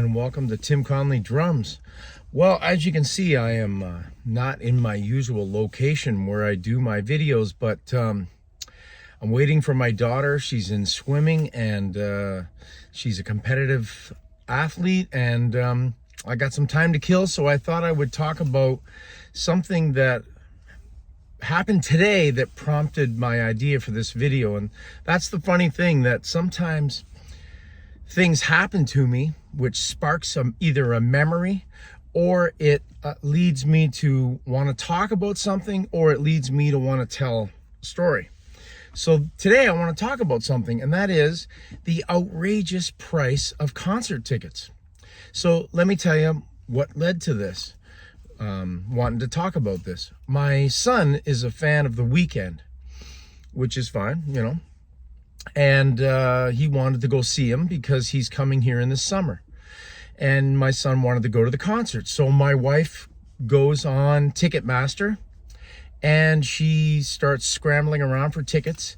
and welcome to Tim Conley Drums. Well, as you can see, I am not in my usual location where I do my videos, but I'm waiting for my daughter. She's in swimming, and she's a competitive athlete, and I got some time to kill, so I thought I would talk about something that happened today that prompted my idea for this video. And that's the funny thing, that sometimes things happen to me which sparks either a memory, or it leads me to want to talk about something, or it leads me to want to tell a story. So today I want to talk about something, and that is the outrageous price of concert tickets. So let me tell you what led to this, wanting to talk about this. My son is a fan of The Weeknd, which is fine, you know, and he wanted to go see him because he's coming here in the summer. And my son wanted to go to the concert. So my wife goes on Ticketmaster and she starts scrambling around for tickets.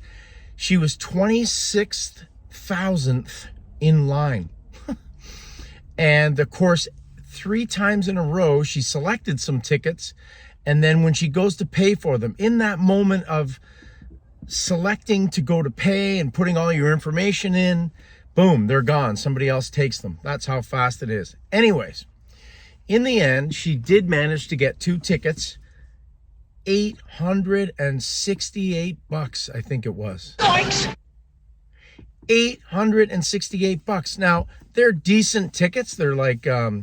She was 26,000th in line. And of course, 3 times in a row, she selected some tickets. And then when she goes to pay for them, in that moment of selecting to go to pay and putting all your information in, boom, they're gone. Somebody else takes them. That's how fast it is. Anyways, in the end, she did manage to get 2 tickets. $868, I think it was. Thanks. $868. Now, they're decent tickets. They're like, I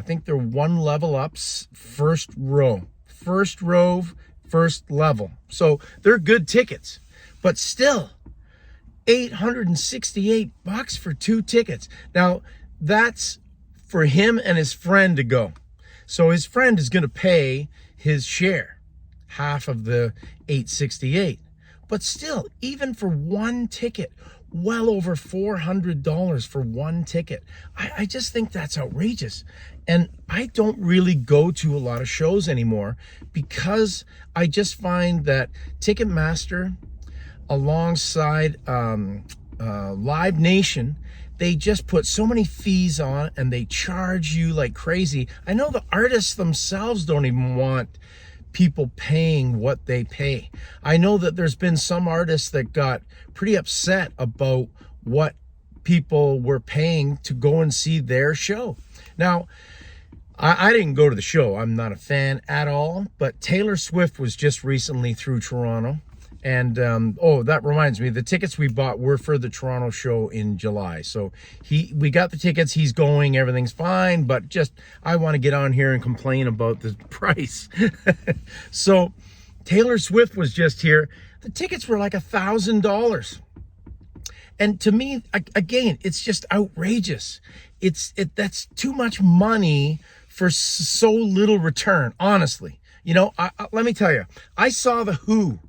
think they're 1 level ups, first row, first level. So they're good tickets, but still $868 for 2 tickets. Now that's for him and his friend to go. So his friend is going to pay his share, half of the $868. But still, even for 1 ticket, well over $400 for 1 ticket. I just think that's outrageous. And I don't really go to a lot of shows anymore because I just find that Ticketmaster, alongside Live Nation, they just put so many fees on and they charge you like crazy. I know the artists themselves don't even want people paying what they pay. I know that there's been some artists that got pretty upset about what people were paying to go and see their show. Now, I didn't go to the show. I'm not a fan at all, but Taylor Swift was just recently through Toronto. And, oh, that reminds me, the tickets we bought were for the Toronto show in July. So we got the tickets, he's going, everything's fine, but just, I want to get on here and complain about the price. So Taylor Swift was just here. The tickets were like $1,000. And to me, again, it's just outrageous. That's too much money for so little return, honestly. You know, let me tell you, I saw The Who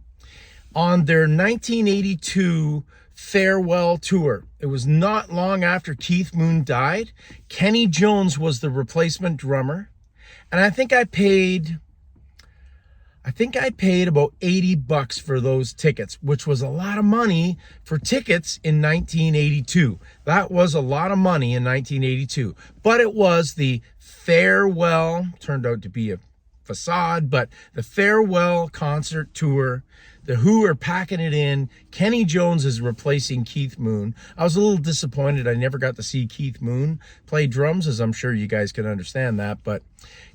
on their 1982 farewell tour. It was not long after Keith Moon died. Kenny Jones was the replacement drummer. And I think I paid about $80 for those tickets, which was a lot of money for tickets in 1982. That was a lot of money in 1982. But it was the farewell, turned out to be a facade, but the farewell concert tour. The Who are packing it in. Kenny Jones is replacing Keith Moon. I was a little disappointed I never got to see Keith Moon play drums, as I'm sure you guys can understand that. But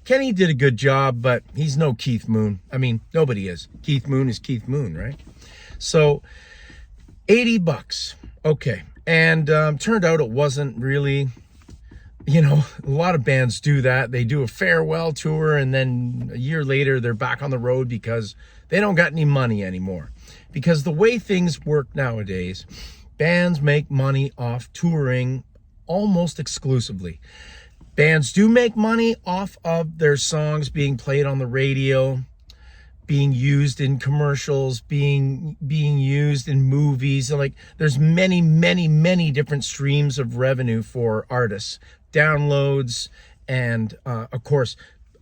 Kenny did a good job, but he's no Keith Moon. I mean, nobody is. Keith Moon is Keith Moon, right? So, $80. Okay. And turned out it wasn't really, you know, a lot of bands do that. They do a farewell tour, and then a year later, they're back on the road because they don't got any money anymore. Because the way things work nowadays, bands make money off touring almost exclusively. Bands do make money off of their songs being played on the radio, being used in commercials, being used in movies. Like, there's many different streams of revenue for artists. Downloads and, of course,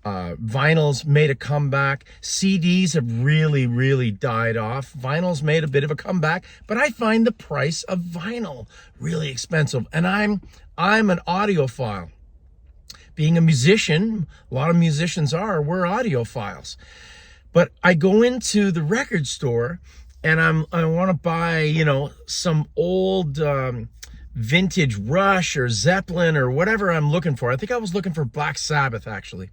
Vinyls made a comeback. CDs have really died off. Vinyls made a bit of a comeback, but I find the price of vinyl really expensive. And I'm an audiophile. Being a musician, a lot of musicians we're audiophiles. But I go into the record store and I want to buy, you know, some old vintage Rush or Zeppelin or whatever I'm looking for. I think I was looking for Black Sabbath, actually.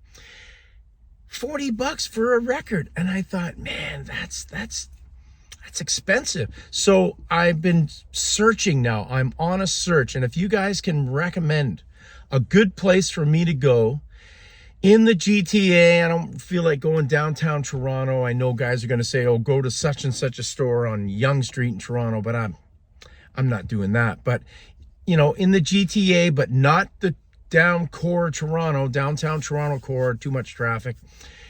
$40 for a record. And I thought, man, that's expensive. So I've been searching now. I'm on a search. And if you guys can recommend a good place for me to go in the GTA, I don't feel like going downtown Toronto. I know guys are going to say, oh, go to such and such a store on Yonge Street in Toronto, but I'm not doing that. But, you know, in the GTA, but not the downtown Toronto core, too much traffic.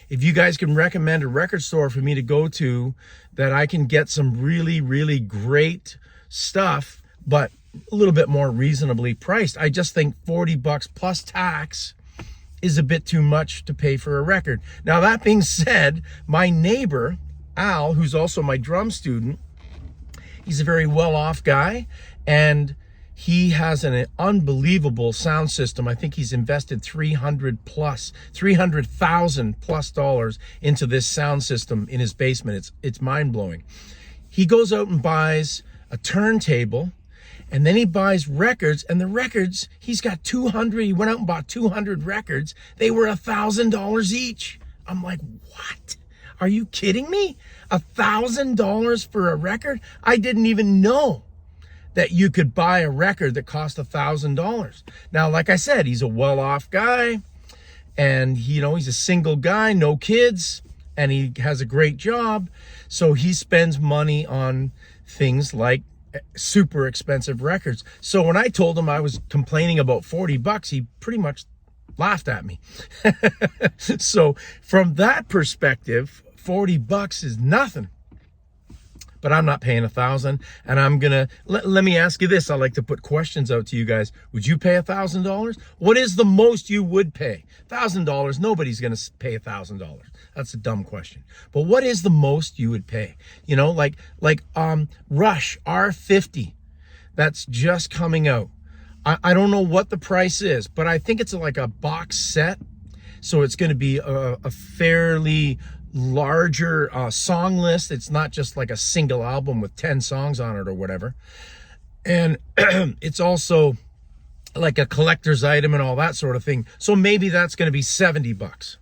If you guys can recommend a record store for me to go to that I can get some really great stuff, but a little bit more reasonably priced. I just think $40 plus tax is a bit too much to pay for a record. Now, that being said, my neighbor, Al, who's also my drum student, he's a very well-off guy, and he has an unbelievable sound system. I think he's invested $300,000 plus into this sound system in his basement. It's mind-blowing. He goes out and buys a turntable, and then he buys records, and the records, he went out and bought 200 records. They were $1,000 each. I'm like, what? Are you kidding me? $1,000 for a record? I didn't even know that you could buy a record that cost $1,000. Now, like I said, he's a well-off guy, and he's a single guy, no kids, and he has a great job. So he spends money on things like super expensive records. So when I told him I was complaining about $40, he pretty much laughed at me. So from that perspective, $40 is nothing. But I'm not paying $1,000, and I'm gonna let me ask you this. I like to put questions out to you guys. Would you pay $1,000? What is the most you would pay? $1,000. Nobody's gonna pay $1,000. That's a dumb question. But what is the most you would pay? Like Rush R50, that's just coming out. I don't know what the price is, but I think it's like a box set, so it's going to be a fairly larger song list. It's not just like a single album with 10 songs on it or whatever. And it's also like a collector's item and all that sort of thing. So maybe that's going to be $70.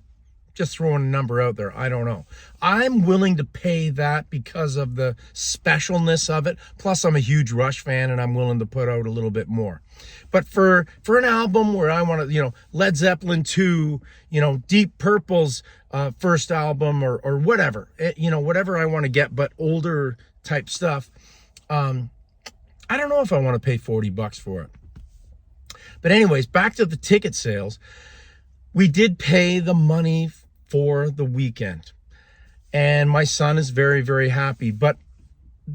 Just throwing a number out there. I don't know. I'm willing to pay that because of the specialness of it. Plus, I'm a huge Rush fan, and I'm willing to put out a little bit more. But for an album where I want to, Led Zeppelin 2, Deep Purple's first album or whatever, whatever I want to get, but older type stuff, I don't know if I want to pay $40 for it. But anyways, back to the ticket sales. We did pay the money for the weekend, and my son is very happy, but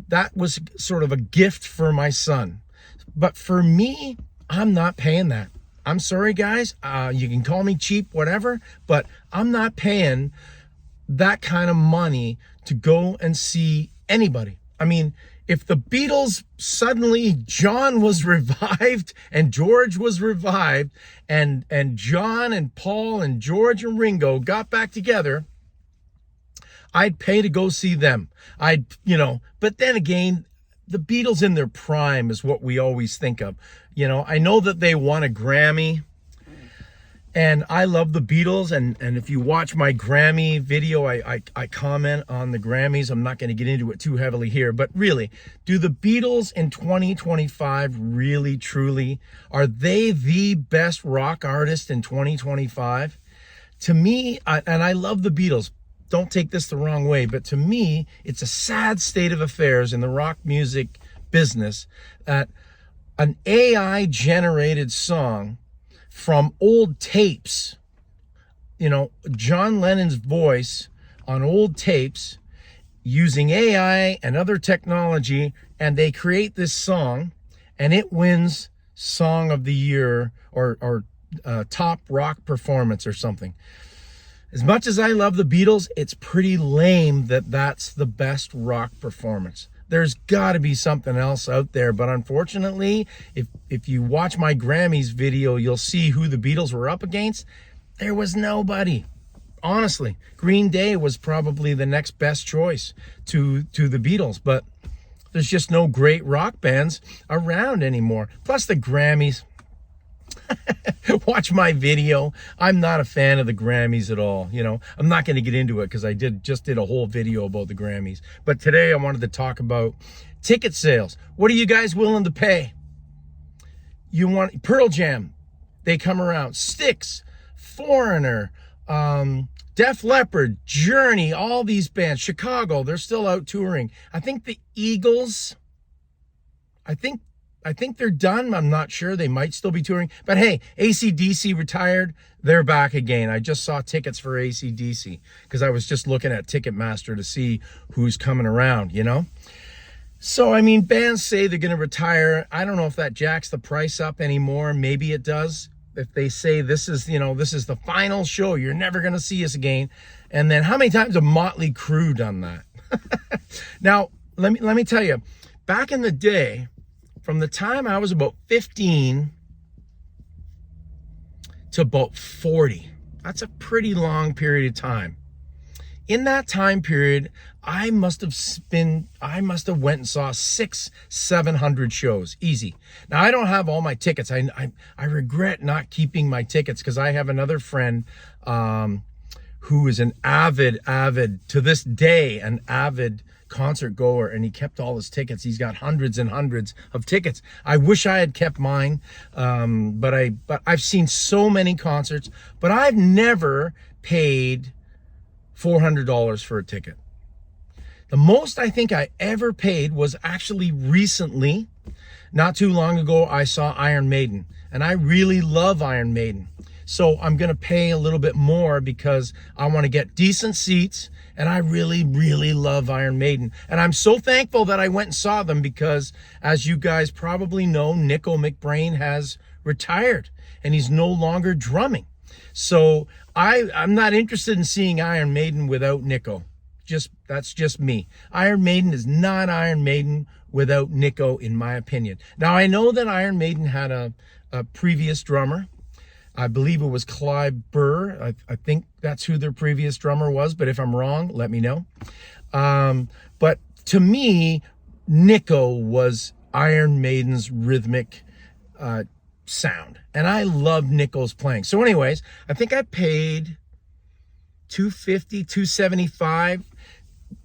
that was sort of a gift for my son. But for me, I'm not paying that. I'm sorry, guys. You can call me cheap, whatever, but I'm not paying that kind of money to go and see anybody. I mean, if the Beatles suddenly, John was revived and George was revived, and John and Paul and George and Ringo got back together, I'd pay to go see them. But then again, the Beatles in their prime is what we always think of. I know that they won a Grammy, and I love the Beatles, and if you watch my Grammy video, I comment on the Grammys. I'm not going to get into it too heavily here, but really, do the Beatles in 2025 really, truly, are they the best rock artist in 2025? To me, and I love the Beatles, don't take this the wrong way, but to me, it's a sad state of affairs in the rock music business that an AI-generated song from old tapes, John Lennon's voice on old tapes using AI and other technology, and they create this song, and it wins Song of the Year or top rock performance or something. As much as I love the Beatles, it's pretty lame that that's the best rock performance. There's got to be something else out there, but unfortunately, if you watch my Grammys video, you'll see who the Beatles were up against. There was nobody. Honestly, Green Day was probably the next best choice to the Beatles, but there's just no great rock bands around anymore. Plus the Grammys. Watch my video. I'm not a fan of the Grammys at all. You know, I'm not going to get into it because I just did a whole video about the Grammys. But today I wanted to talk about ticket sales. What are you guys willing to pay? You want Pearl Jam? They come around. Styx, Foreigner, Def Leppard, Journey, all these bands. Chicago, they're still out touring. I think the Eagles, I think they're done. I'm not sure. They might still be touring. But hey, AC/DC retired. They're back again. I just saw tickets for AC/DC because I was just looking at Ticketmaster to see who's coming around, you know? So, I mean, bands say they're going to retire. I don't know if that jacks the price up anymore. Maybe it does. If they say this is the final show, you're never going to see us again. And then how many times have Motley Crue done that? Now, let me tell you, back in the day, from the time I was about 15 to about 40, that's a pretty long period of time. In that time period, I must have went and saw 600-700 shows, easy. Now, I don't have all my tickets. I regret not keeping my tickets because I have another friend who is an avid, to this day, an avid concert goer, and he kept all his tickets. He's got hundreds and hundreds of tickets. I wish I had kept mine, but I've seen so many concerts, but I've never paid $400 for a ticket. The most I think I ever paid was actually recently, not too long ago, I saw Iron Maiden, and I really love Iron Maiden. So I'm going to pay a little bit more because I want to get decent seats, and I really, really love Iron Maiden. And I'm so thankful that I went and saw them because, as you guys probably know, Nico McBrain has retired, and he's no longer drumming. So I'm not interested in seeing Iron Maiden without Nico. That's just me. Iron Maiden is not Iron Maiden without Nico, in my opinion. Now, I know that Iron Maiden had a previous drummer. I believe it was Clive Burr. I think that's who their previous drummer was, but if I'm wrong, let me know. But to me, Nico was Iron Maiden's rhythmic sound, and I love Nico's playing. So anyways, I think I paid $250, $275.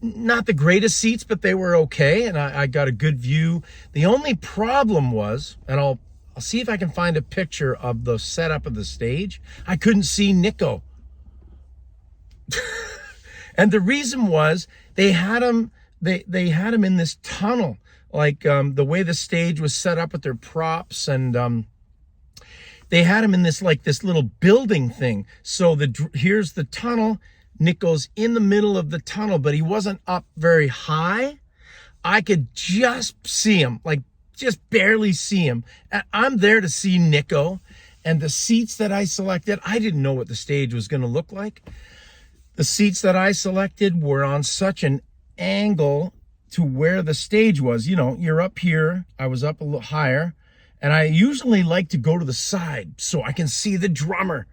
Not the greatest seats, but they were okay, and I got a good view. The only problem was, and I'll see if I can find a picture of the setup of the stage. I couldn't see Nico. And the reason was they had him in this tunnel, like the way the stage was set up with their props, and they had him in this little building thing. So here's the tunnel. Nico's in the middle of the tunnel, but he wasn't up very high. I could just see him, just barely see him. I'm there to see Nico, and the seats that I selected, I didn't know what the stage was going to look like. The seats that I selected were on such an angle to where the stage was. You know, you're up here. I was up a little higher, and I usually like to go to the side so I can see the drummer.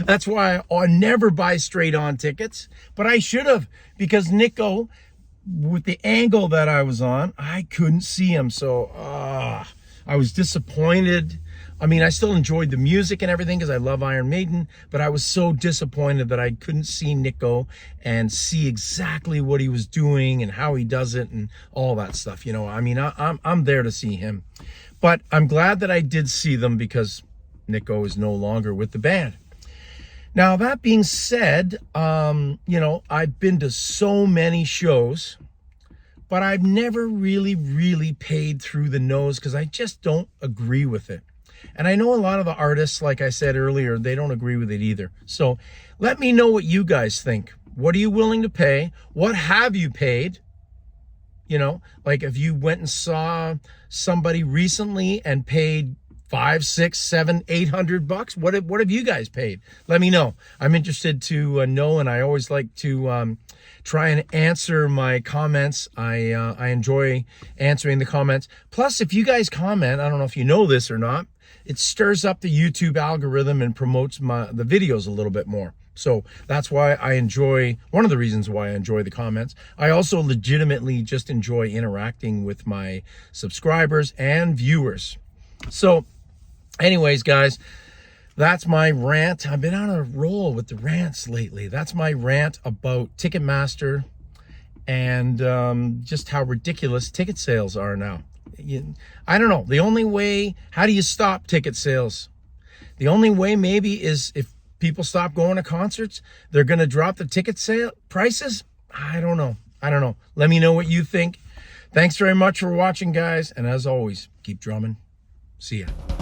That's why I never buy straight on tickets, but I should have, because Nico, with the angle that I was on, I couldn't see him. So I was disappointed. I mean, I still enjoyed the music and everything because I love Iron Maiden, but I was so disappointed that I couldn't see Nico and see exactly what he was doing and how he does it and all that stuff. You know, I mean, I'm there to see him, but I'm glad that I did see them because Nico is no longer with the band. Now, that being said, you know, I've been to so many shows, but I've never really paid through the nose because I just don't agree with it. And I know a lot of the artists, like I said earlier, they don't agree with it either. So let me know what you guys think. What are you willing to pay? What have you paid? You know, like if you went and saw somebody recently and paid 5, 6, 7, 800 bucks? What have you guys paid? Let me know. I'm interested to know, and I always like to try and answer my comments. I enjoy answering the comments. Plus, if you guys comment, I don't know if you know this or not, it stirs up the YouTube algorithm and promotes the videos a little bit more. So that's why I enjoy, one of the reasons why I enjoy the comments. I also legitimately just enjoy interacting with my subscribers and viewers. So anyways, guys, that's my rant. I've been on a roll with the rants lately. That's my rant about Ticketmaster and just how ridiculous ticket sales are now. I don't know. The only way, how do you stop ticket sales? The only way maybe is if people stop going to concerts, they're going to drop the ticket sale prices. I don't know. Let me know what you think. Thanks very much for watching, guys. And as always, keep drumming. See ya.